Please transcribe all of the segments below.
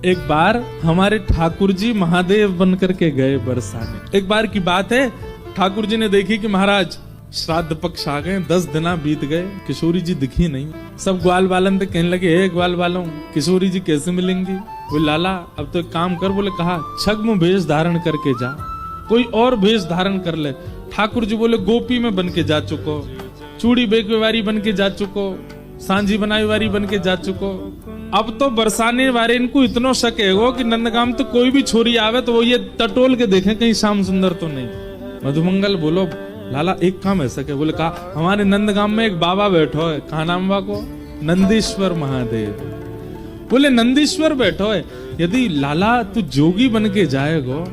एक बार हमारे ठाकुर जी महादेव बन करके गए बरसाने। एक बार की बात है, ठाकुर जी ने देखी कि महाराज श्राद्ध पक्ष आ गए, 10 दिन बीत गए, किशोरी जी दिखी नहीं। सब ग्वाल बालन थे, कहने लगे हे ग्वाल बालों, किशोरी जी कैसे मिलेंगी? बोले लाला अब तो एक काम कर। बोले कहा, छद्म भेष धारण करके जा, कोई और भेष धारण कर ले। ठाकुर जी बोले गोपी में बन के जा चुको, चूड़ी बेकवारी बन के जा चुको, सांझी बनाई वारी बन के जा चुको। अब तो बरसाने वाले इनको इतना शक है कि नंदगाम तो कोई भी छोरी आवे तो वो ये टटोल के देखें कहीं श्याम सुंदर तो नहीं। मधुमंगल बोलो लाला एक काम ऐसा क्या? बोले कहा, हमारे नंदगाम में एक बाबा बैठो है, कहा नाम बा को? नंदीश्वर महादेव। बोले नंदीश्वर बैठो है, यदि लाला तू जोगी बन के जाएगो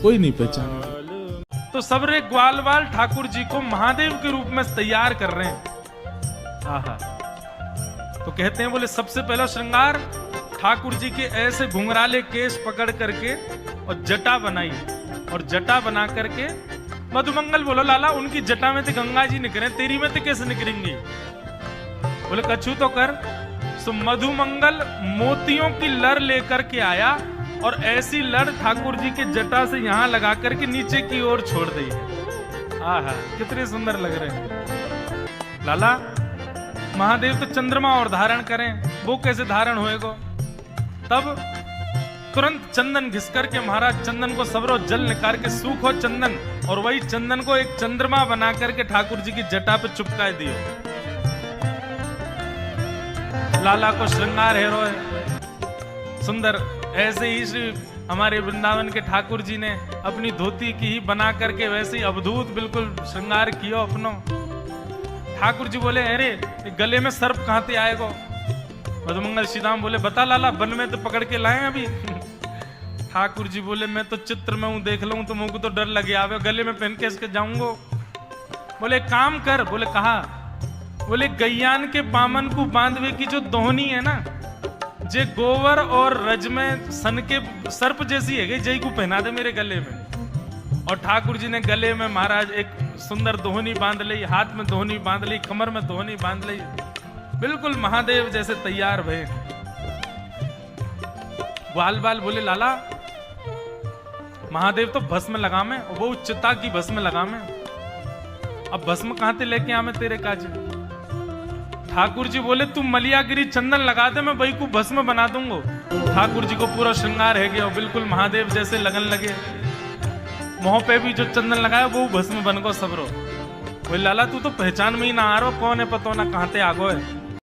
कोई नहीं पहचान। तो सब रे ग्वाल बाल ठाकुर जी को महादेव के रूप में तैयार कर रहे हैं। आहा। तो कहते हैं बोले सबसे पहला श्रृंगार ठाकुर जी के ऐसे घुंघराले केश पकड़ करके और जटा बनाई, और जटा बना करके मधुमंगल बोलो लाला उनकी जटा में तो गंगा जी निकले, तेरी में तो कैसे निकलेंगी? बोले कछु तो कर। तो मधुमंगल मोतियों की लड़ लेकर के आया और ऐसी लड़ ठाकुर जी के जटा से यहां लगा करके नीचे की ओर छोड़ दी। आहा कितने सुंदर लग रहे हैं। लाला महादेव तो चंद्रमा और धारण करें, वो कैसे धारण होएगो? तब तुरंत चंदन घिस करके महाराज चंदन को सबरो जल निकाल के सूखो चंदन, और वही चंदन को एक चंद्रमा बना करके ठाकुर जी की जटा पे चिपका दियो। लाला को श्रृंगार हेरो है सुंदर। ऐसे ही श्री हमारे वृंदावन के ठाकुर जी ने अपनी धोती की ही बना करके वैसे ही अवधूत बिल्कुल श्रृंगार कियो अपनो। ठाकुर जी बोले अरे गले में सर्प कहां से आएगो? मधुमंगल श्रीराम बोले बता लाला, वन में तो पकड़ के लाए अभी। ठाकुर जी बोले मैं तो चित्र में हूं, देख लूं तो मुझको तो डर लगे आवे, गले में पहन के इसके जाऊंगो। बोले काम कर। बोले कहा? बोले गैयान के पामन को बांधवे की जो दोहनी है ना, जे गोवर और रज में सन के सर्प जैसी है, जय को पहना दे मेरे गले में। और ठाकुर जी ने गले में महाराज एक सुंदर दोहनी बांध ली, हाथ में दोहनी बांध ली, कमर में दोहनी बांध ली, बिल्कुल महादेव जैसे तैयार भये। ग्वाल बाल बोले लाला महादेव तो भस्म लगामे, वो चिता की भस्म लगामे, अब भस्म कहां से लेके आमे तेरे काज? ठाकुर जी बोले तू मलियागिरी चंदन लगा दे, मैं वही को भस्म बना दूंगो। ठाकुर जी को पूरा श्रृंगार है गया, बिल्कुल महादेव जैसे लगन लगे। मुंह पे भी जो चंदन लगाया वो भस्म बन गो सबरो। बोले लाला तू तो पहचान में ही ना आ रहा, कौन है पतो ना कहां ते आगो है।